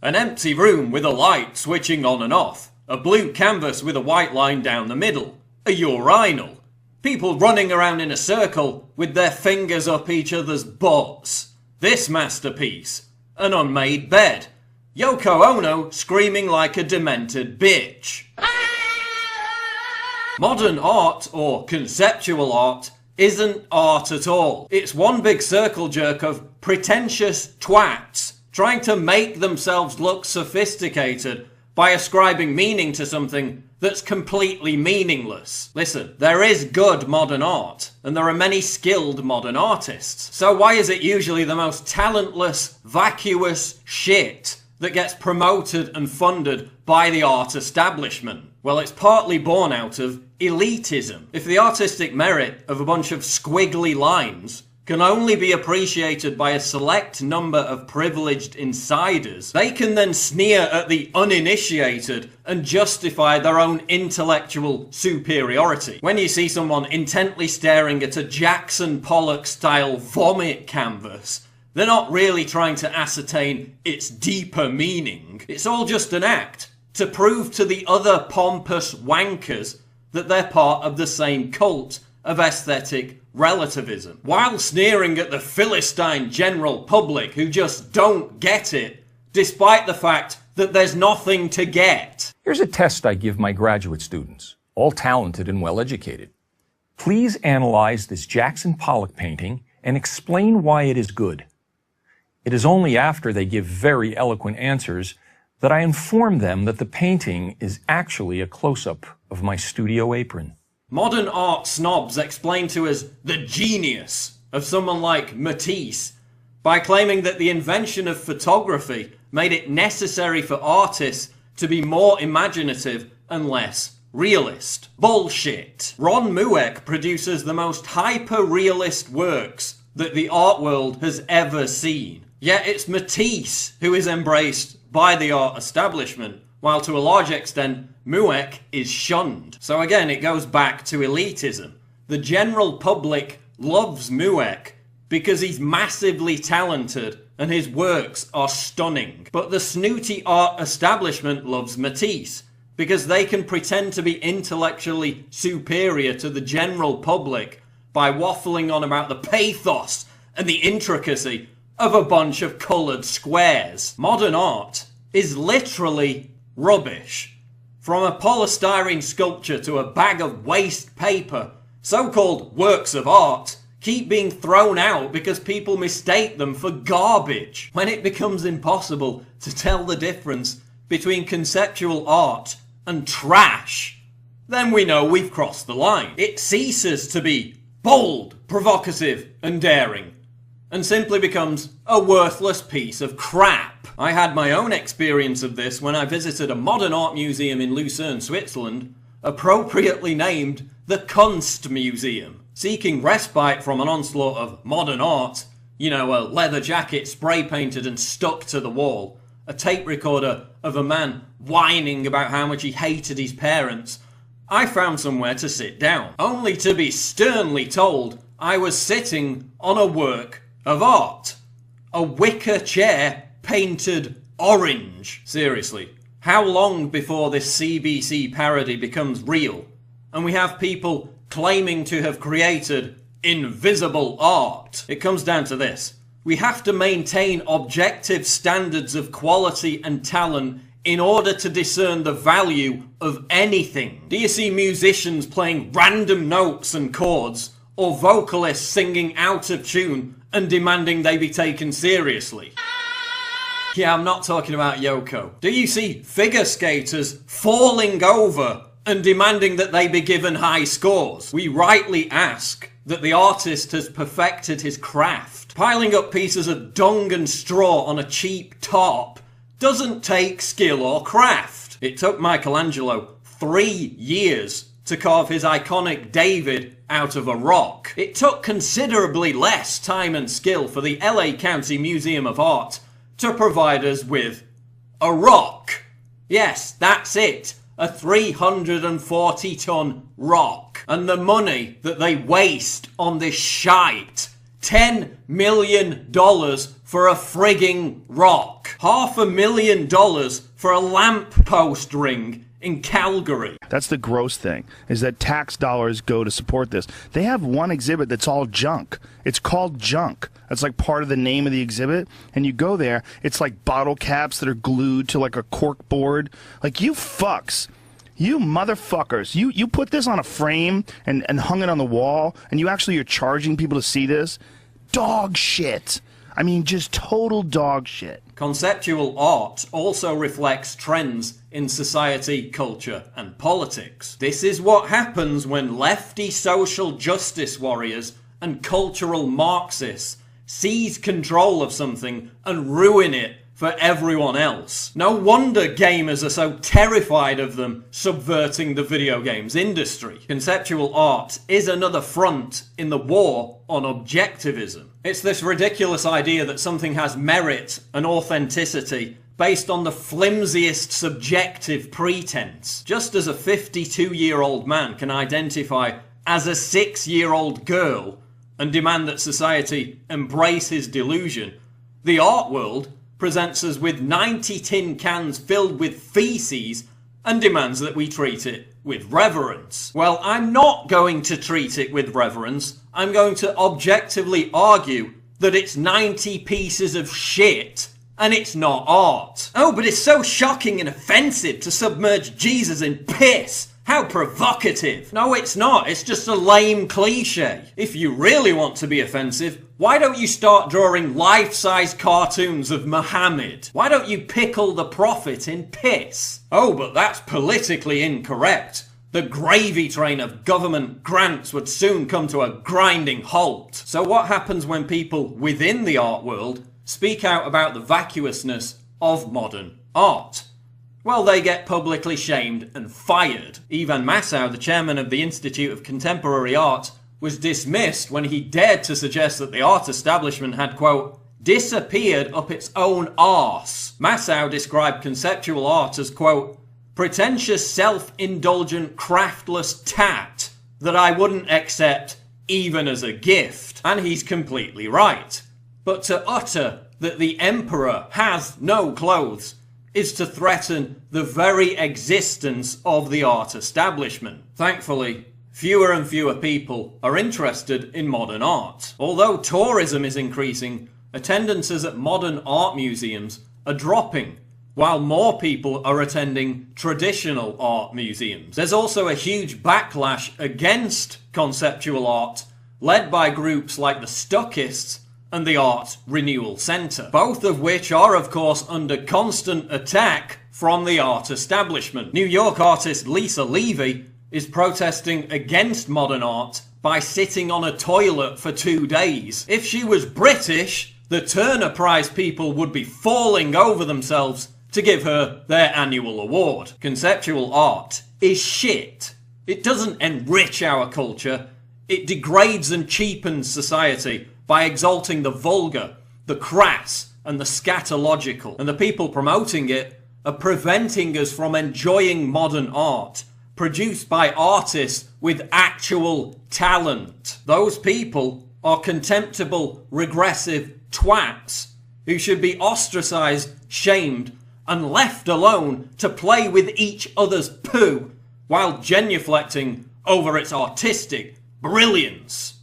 An empty room with a light switching on and off. A blue canvas with a white line down the middle. A urinal. People running around in a circle with their fingers up each other's butts. This masterpiece. An unmade bed. Yoko Ono screaming like a demented bitch. Modern art, or conceptual art, isn't art at all. It's one big circle jerk of pretentious twats trying to make themselves look sophisticated by ascribing meaning to something that's completely meaningless. Listen, there is good modern art, and there are many skilled modern artists. So why is it usually the most talentless, vacuous shit that gets promoted and funded by the art establishment? Well, it's partly born out of elitism. If the artistic merit of a bunch of squiggly lines can only be appreciated by a select number of privileged insiders, they can then sneer at the uninitiated and justify their own intellectual superiority. When you see someone intently staring at a Jackson Pollock-style vomit canvas, they're not really trying to ascertain its deeper meaning. It's all just an act to prove to the other pompous wankers that they're part of the same cult of aesthetic relativism, while sneering at the Philistine general public who just don't get it, despite the fact that there's nothing to get. Here's a test I give my graduate students, all talented and well-educated. Please analyze this Jackson Pollock painting and explain why it is good. It is only after they give very eloquent answers that I inform them that the painting is actually a close-up of my studio apron. Modern art snobs explain to us the genius of someone like Matisse by claiming that the invention of photography made it necessary for artists to be more imaginative and less realist. Bullshit. Ron Mueck produces the most hyper-realist works that the art world has ever seen. Yet it's Matisse who is embraced by the art establishment, while to a large extent Mueck is shunned. So again, it goes back to elitism. The general public loves Mueck because he's massively talented and his works are stunning. But the snooty art establishment loves Matisse because they can pretend to be intellectually superior to the general public by waffling on about the pathos and the intricacy of a bunch of coloured squares. Modern art is literally rubbish. From a polystyrene sculpture to a bag of waste paper, so-called works of art keep being thrown out because people mistake them for garbage. When it becomes impossible to tell the difference between conceptual art and trash, then we know we've crossed the line. It ceases to be bold, provocative, and daring, and simply becomes a worthless piece of crap. I had my own experience of this when I visited a modern art museum in Lucerne, Switzerland, appropriately named the Kunstmuseum. Seeking respite from an onslaught of modern art, you know, a leather jacket spray painted and stuck to the wall, a tape recorder of a man whining about how much he hated his parents, I found somewhere to sit down, only to be sternly told I was sitting on a work of art. A wicker chair painted orange. Seriously, how long before this CBC parody becomes real and we have people claiming to have created invisible art? It comes down to this. We have to maintain objective standards of quality and talent in order to discern the value of anything. Do you see musicians playing random notes and chords, or vocalists singing out of tune and demanding they be taken seriously? Yeah, I'm not talking about Yoko. Do you see figure skaters falling over and demanding that they be given high scores? We rightly ask that the artist has perfected his craft. Piling up pieces of dung and straw on a cheap top doesn't take skill or craft. It took Michelangelo 3 years to carve his iconic David out of a rock. It took considerably less time and skill for the LA County Museum of Art to provide us with a rock. Yes, that's it. A 340-ton rock. And the money that they waste on this shite $10 million for a frigging rock. $500,000 for a lamppost ring in Calgary. That's the gross thing, is that tax dollars go to support this. They have one exhibit that's all junk. It's called junk. That's like part of the name of the exhibit. And you go there, it's like bottle caps that are glued to like a cork board. Like, you fucks. You motherfuckers. You put this on a frame and hung it on the wall, and you're charging people to see this? Dog shit. I mean, just total dog shit. Conceptual art also reflects trends in society, culture, and politics. This is what happens when lefty social justice warriors and cultural Marxists seize control of something and ruin it for everyone else. No wonder gamers are so terrified of them subverting the video games industry. Conceptual art is another front in the war on objectivism. It's this ridiculous idea that something has merit and authenticity based on the flimsiest subjective pretense. Just as a 52-year-old man can identify as a 6-year-old girl and demand that society embrace his delusion, the art world presents us with 90 tin cans filled with feces and demands that we treat it with reverence. Well, I'm not going to treat it with reverence. I'm going to objectively argue that it's 90 pieces of shit and it's not art. Oh, but it's so shocking and offensive to submerge Jesus in piss. How provocative. No, it's not. It's just a lame cliche. If you really want to be offensive, why don't you start drawing life-size cartoons of Muhammad? Why don't you pickle the prophet in piss? Oh, but that's politically incorrect. The gravy train of government grants would soon come to a grinding halt. So what happens when people within the art world speak out about the vacuousness of modern art? Well, they get publicly shamed and fired. Ivan Massow, the chairman of the Institute of Contemporary Art, was dismissed when he dared to suggest that the art establishment had, quote, disappeared up its own arse. Massow described conceptual art as, quote, pretentious, self-indulgent, craftless tat that I wouldn't accept even as a gift. And he's completely right. But to utter that the emperor has no clothes is to threaten the very existence of the art establishment. Thankfully, fewer and fewer people are interested in modern art. Although tourism is increasing, attendances at modern art museums are dropping, while more people are attending traditional art museums. There's also a huge backlash against conceptual art, led by groups like the Stuckists and the Art Renewal Centre, both of which are of course under constant attack from the art establishment. New York artist Lisa Levy is protesting against modern art by sitting on a toilet for 2 days. If she was British, the Turner Prize people would be falling over themselves to give her their annual award. Conceptual art is shit. It doesn't enrich our culture, it degrades and cheapens society by exalting the vulgar, the crass, and the scatological. And the people promoting it are preventing us from enjoying modern art, produced by artists with actual talent. Those people are contemptible, regressive twats who should be ostracized, shamed, and left alone to play with each other's poo while genuflecting over its artistic brilliance.